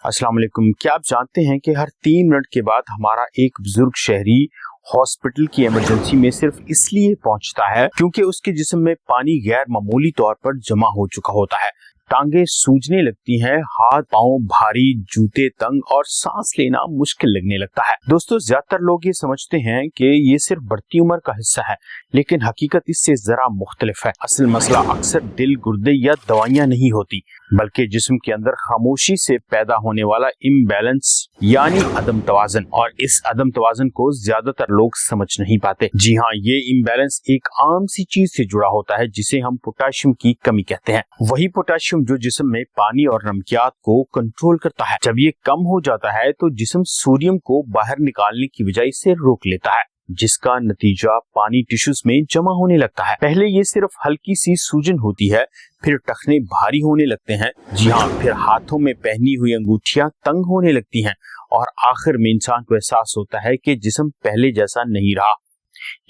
अस्सलाम वालेकुम। क्या आप जानते हैं कि हर 3 मिनट के बाद हमारा एक बुजुर्ग शहरी हॉस्पिटल की इमरजेंसी में सिर्फ इसलिए पहुंचता है क्योंकि उसके जिस्म में पानी गैर मामूली तौर पर जमा हो चुका होता है। टांगे सूजने लगती हैं, हाथ पांव भारी, जूते तंग और सांस लेना मुश्किल लगने लगता है। दोस्तों, ज्यादातर लोग ये समझते हैं कि ये सिर्फ बढ़ती उम्र का हिस्सा है, लेकिन हकीकत इससे जरा मुख्तलिफ है। असल मसला अक्सर दिल, गुर्दे या दवाइयां नहीं होती, बल्कि जिस्म के अंदर खामोशी से पैदा होने वाला इम्बैलेंस यानी अदम तवाज़न। और इस अदम तवाज़न को ज्यादातर लोग समझ नहीं पाते। जी हाँ, ये इम्बैलेंस एक आम सी चीज से जुड़ा होता है जिसे हम पोटेशियम की कमी कहते हैं। वही पोटेशियम जो जिस्म में पानी और नमकियात को कंट्रोल करता है। जब ये कम हो जाता है तो जिस्म सोडियम को बाहर निकालने की बजाय इसे रोक लेता है, जिसका नतीजा पानी टिश्यूज में जमा होने लगता है। पहले ये सिर्फ हल्की सी सूजन होती है, फिर टखने भारी होने लगते हैं। जी हाँ, फिर हाथों में पहनी हुई अंगूठियां तंग होने लगती हैं और आखिर में इंसान को एहसास होता है कि जिस्म पहले जैसा नहीं रहा,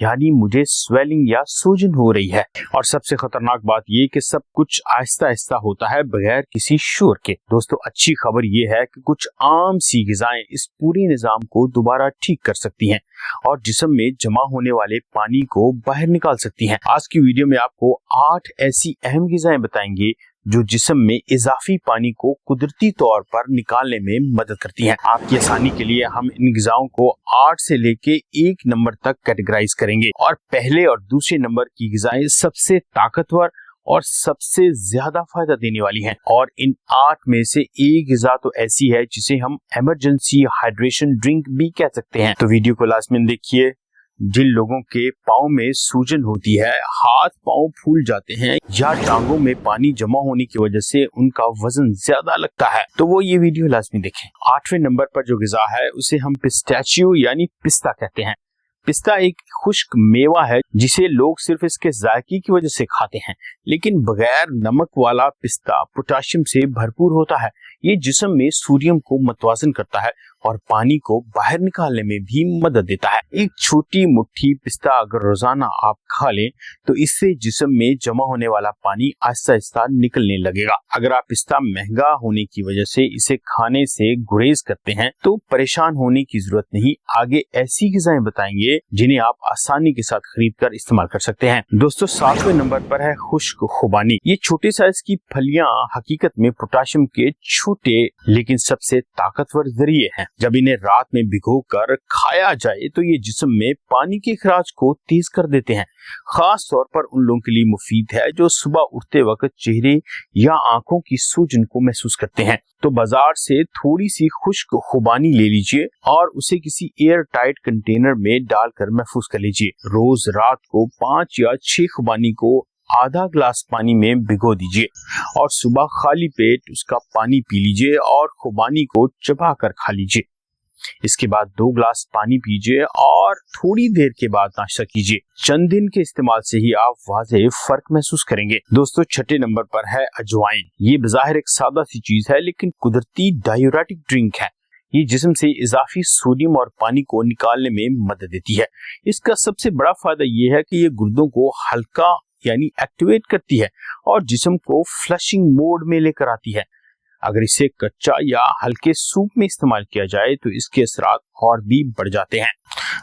यानी मुझे स्वेलिंग या सूजन हो रही है। और सबसे खतरनाक बात ये कि सब कुछ आहिस्ता आहिस्ता होता है, बगैर किसी शोर के। दोस्तों, अच्छी खबर ये है कि कुछ आम सी ग़िज़ाएं इस पूरे निजाम को दोबारा ठीक कर सकती हैं और जिस्म में जमा होने वाले पानी को बाहर निकाल सकती हैं। आज की वीडियो में आपको 8 ऐसी अहम ग़िज़ाएं बताएंगे जो जिस्म में इजाफी पानी को कुदरती तौर पर निकालने में मदद करती हैं। आपकी आसानी के लिए हम इन ग़िज़ाओं को 8 से लेके 1 नंबर तक कैटेगराइज करेंगे और पहले और दूसरे नंबर की ग़िज़ाएं सबसे ताकतवर और सबसे ज्यादा फायदा देने वाली हैं। और इन 8 में से एक ग़िज़ा तो ऐसी है जिसे हम इमरजेंसी हाइड्रेशन ड्रिंक भी कह सकते हैं। तो वीडियो को लाज़िमन देखिए। जिन लोगों के पाँव में सूजन होती है, हाथ पाँव फूल जाते हैं या टांगों में पानी जमा होने की वजह से उनका वजन ज्यादा लगता है, तो वो ये वीडियो लाजमी देखें। 8वें नंबर पर जो ग़िज़ा है उसे हम पिस्ताचियो यानी पिस्ता कहते हैं। पिस्ता एक खुश्क मेवा है जिसे लोग सिर्फ इसके जायके की वजह से खाते हैं, लेकिन बगैर नमक वाला पिस्ता पोटेशियम से भरपूर होता है। ये जिस्म में सोडियम को मतवाजन करता है और पानी को बाहर निकालने में भी मदद देता है। एक छोटी मुट्ठी पिस्ता अगर रोजाना आप खा लें तो इससे जिस्म में जमा होने वाला पानी आहिस्ता आहिस्ता निकलने लगेगा। अगर आप पिस्ता महंगा होने की वजह से इसे खाने से गुरेज करते हैं तो परेशान होने की जरूरत नहीं। आगे ऐसी ग़िज़ाएं बताएंगे जिन्हें आप आसानी के साथ खरीद कर इस्तेमाल कर सकते हैं। दोस्तों, 7वें नंबर पर है खुश्क खुबानी। ये छोटे साइज की फलियां हकीकत में पोटेशियम के छोटे लेकिन सबसे ताकतवर जरिए हैं। जब इन्हें रात में भिगोकर खाया जाए तो ये जिस्म में पानी के इखराज को तेज कर देते हैं। खास तौर पर उन लोगों के लिए मुफीद है जो सुबह उठते वक्त चेहरे या आंखों की सूजन को महसूस करते हैं। तो बाजार से थोड़ी सी खुश्क खुबानी ले लीजिए और उसे किसी एयर टाइट कंटेनर में डालकर महफूज कर लीजिए। रोज रात को 5 या 6 खुबानी को आधा ग्लास पानी में भिगो दीजिए और सुबह खाली पेट उसका पानी पी लीजिए और खुबानी को चबा कर खा लीजिए। इसके बाद 2 ग्लास पानी पीजिए और थोड़ी देर के बाद नाश्ता कीजिए। चंद दिन के इस्तेमाल से ही आप वाज़ेह फर्क महसूस करेंगे। दोस्तों, 6ठे नंबर पर है अजवाइन। ये बज़ाहिर एक सादा सी चीज है लेकिन कुदरती डायूरेटिक ड्रिंक है। ये जिस्म से इजाफी सोडियम और पानी को निकालने में मदद देती है। इसका सबसे बड़ा फायदा ये है कि ये गुर्दों को हल्का यानी एक्टिवेट करती है और जिस्म को फ्लशिंग मोड में लेकर आती है। अगर इसे कच्चा या हल्के सूप में इस्तेमाल किया जाए तो इसके असरात और भी बढ़ जाते हैं।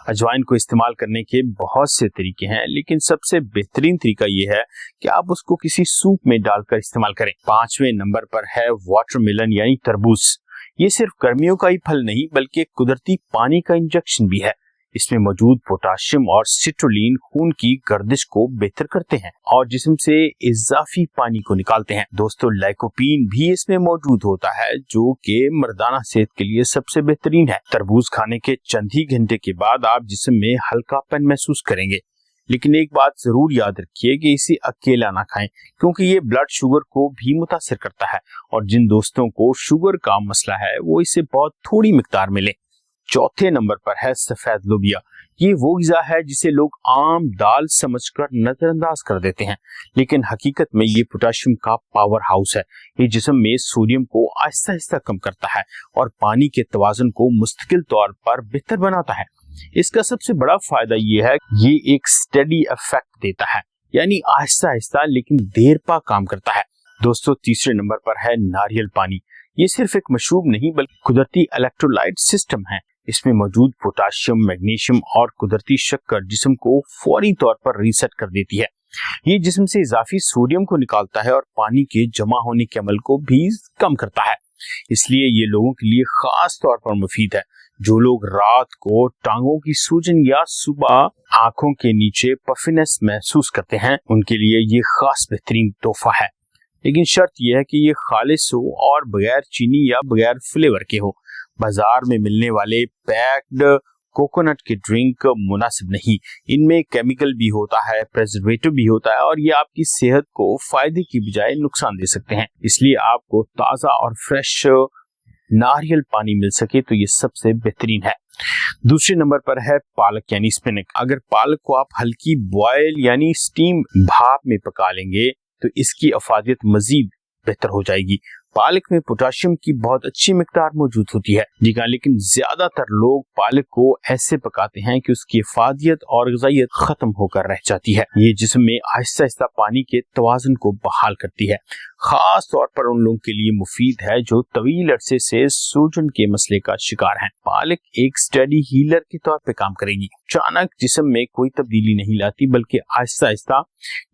अजवाइन को इस्तेमाल करने के बहुत से तरीके हैं, लेकिन सबसे बेहतरीन तरीका यह है कि आप उसको किसी सूप में डालकर इस्तेमाल करें। 5वें नंबर पर है वाटरमेलन यानी तरबूज। ये सिर्फ गर्मियों का ही फल नहीं बल्कि एक कुदरती पानी का इंजेक्शन भी है। इसमें मौजूद पोटेशियम और सिट्रुलिन खून की गर्दिश को बेहतर करते हैं और जिस्म से इजाफी पानी को निकालते हैं। दोस्तों, लाइकोपीन भी इसमें मौजूद होता है जो कि मर्दाना सेहत के लिए सबसे बेहतरीन है। तरबूज खाने के चंद ही घंटे के बाद आप जिस्म में हल्कापन महसूस करेंगे, लेकिन एक बात जरूर याद रखिए कि इसे अकेला ना खाएं क्योंकि ये ब्लड शुगर को भी मुतासिर करता है और जिन दोस्तों को शुगर का मसला है वो इसे बहुत थोड़ी मिकदार में लें। 4थे नंबर पर है सफेद लोबिया। ये वो ग़िज़ा है जिसे लोग आम दाल समझकर नजरअंदाज कर देते हैं, लेकिन हकीकत में ये पोटेशियम का पावर हाउस है। ये जिस्म में सोडियम को आहिस्ता आहिस्ता कम करता है और पानी के तवाज़ुन को मुस्तकिल तौर पर बेहतर बनाता है। इसका सबसे बड़ा फायदा ये है ये एक स्टेडी इफेक्ट देता है, यानी आहिस्ता आहिस्ता लेकिन देर पा काम करता है। दोस्तों, तीसरे नंबर पर है नारियल पानी। ये सिर्फ एक मशरूब नहीं बल्कि कुदरती इलेक्ट्रोलाइट सिस्टम है। इसमें मौजूद पोटाशियम, मैग्नीशियम और कुदरती शक्कर जिस्म को फौरी तौर पर रीसेट कर देती है। ये जिस्म से इजाफी सोडियम को निकालता है और पानी के जमा होने के अमल को भी कम करता है। इसलिए ये लोगों के लिए खास तौर पर मुफीद है। जो लोग रात को टांगों की सूजन या सुबह आंखों के नीचे पफिनेस महसूस करते हैं, उनके लिए ये खास बेहतरीन तोहफा है। लेकिन शर्त यह है कि ये खालिस हो और बगैर चीनी या बगैर फ्लेवर के हो। बाजार में मिलने वाले पैक्ड कोकोनट के ड्रिंक मुनासिब नहीं। इनमें केमिकल भी होता है, प्रिजर्वेटिव भी होता है और ये आपकी सेहत को फायदे की बजाय नुकसान दे सकते हैं। इसलिए आपको ताज़ा और फ्रेश नारियल पानी मिल सके तो ये सबसे बेहतरीन है। दूसरे नंबर पर है पालक यानी स्पिनच। अगर पालक को आप हल्की बॉयल यानी स्टीम भाप में पका लेंगे तो इसकी अफादियत मजीद बेहतर हो जाएगी। पालक में पोटाशियम की बहुत अच्छी मिकदार मौजूद होती है जी हाँ, लेकिन ज्यादातर लोग पालक को ऐसे पकाते हैं कि उसकी अफादियत और ग़िज़ाइयत खत्म होकर रह जाती है। ये जिस्म में आहिस्ता आहिस्ता पानी के तवाज़ुन को बहाल करती है। खास तौर पर उन लोगों के लिए मुफीद है जो तवील अरसे से सूजन के मसले का शिकार हैं। पालक एक स्टडी हीलर के तौर पे काम करेगी। अचानक जिस्म में कोई तब्दीली नहीं लाती बल्कि आहिस्ता आहिस्ता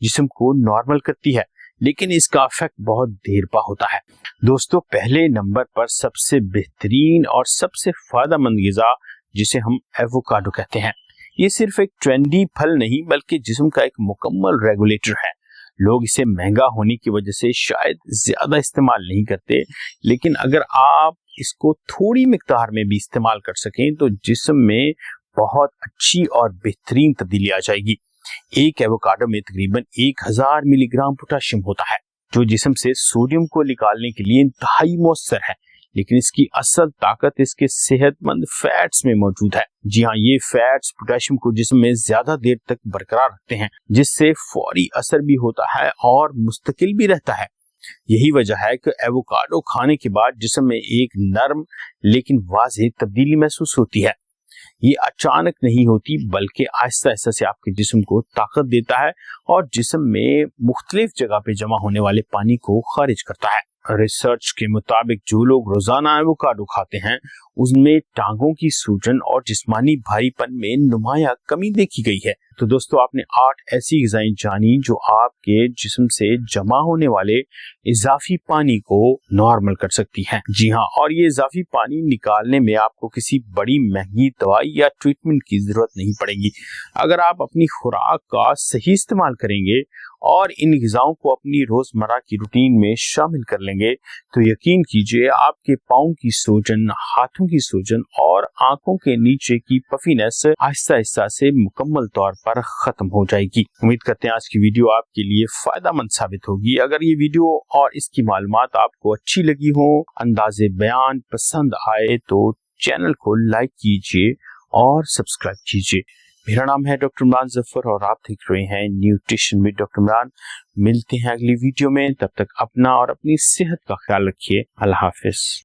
जिस्म को नॉर्मल करती है, लेकिन इसका इफेक्ट बहुत देर पा होता है। दोस्तों, पहले नंबर पर सबसे बेहतरीन और सबसे फायदेमंद ग़िज़ा जिसे हम एवोकाडो कहते हैं। ये सिर्फ एक ट्रेंडी फल नहीं बल्कि जिस्म का एक मुकम्मल रेगुलेटर है। लोग इसे महंगा होने की वजह से शायद ज्यादा इस्तेमाल नहीं करते, लेकिन अगर आप इसको थोड़ी मिकदार में भी इस्तेमाल कर सकें तो जिस्म में बहुत अच्छी और बेहतरीन तब्दीली आ जाएगी। एक एवोकाडो में तकरीबन 1000 मिलीग्राम पोटाशियम होता है जो जिस्म से सोडियम को निकालने के लिए इंतहाई मौसर है, लेकिन इसकी असल ताकत इसके सेहतमंद फैट्स में मौजूद है। जी हाँ, ये फैट्स पोटाशियम को जिस्म में ज्यादा देर तक बरकरार रखते हैं, जिससे फौरी असर भी होता है और मुस्तकिल भी रहता है। यही वजह है कि एवोकाडो खाने के बाद जिस्म में एक नरम लेकिन वाज़ेह तब्दीली महसूस होती है। ये अचानक नहीं होती बल्कि आहिस्ता आहिस्ता से आपके जिस्म को ताकत देता है और जिस्म में मुख्तलिफ जगह पे जमा होने वाले पानी को खारिज करता है। रिसर्च के मुताबिक जो लोग रोजाना एवोकाडो खाते हैं उनमें टांगों की सूजन और जिस्मानी भारीपन में नुमाया कमी देखी गई है। तो दोस्तों, आपने 8 ऐसी ग़िज़ाएं जानी जो आपके जिस्म से जमा होने वाले इजाफी पानी को नॉर्मल कर सकती हैं। जी हाँ, और ये इजाफी पानी निकालने में आपको किसी बड़ी महंगी दवाई या ट्रीटमेंट की जरूरत नहीं पड़ेगी। अगर आप अपनी खुराक का सही इस्तेमाल करेंगे और इन ग़िज़ाओं को अपनी रोजमर्रा की रूटीन में शामिल कर लेंगे तो यकीन कीजिए आपके पाँव की सूजन, हाथों की सूजन और आंखों के नीचे की पफीनेस आहिस्ता आहिस्ता से मुकम्मल तौर पर खत्म हो जाएगी। उम्मीद करते हैं आज की वीडियो आपके लिए फायदेमंद साबित होगी। अगर ये वीडियो और इसकी मालूमात आपको अच्छी लगी हो, अंदाज़े बयान पसंद आए तो चैनल को लाइक कीजिए और सब्सक्राइब कीजिए। मेरा नाम है डॉक्टर इमरान जफर और आप देख रहे हैं न्यूट्रिशन विद डॉक्टर इमरान। मिलते हैं अगली वीडियो में, तब तक अपना और अपनी सेहत का ख्याल रखिए। अल्लाह हाफिज।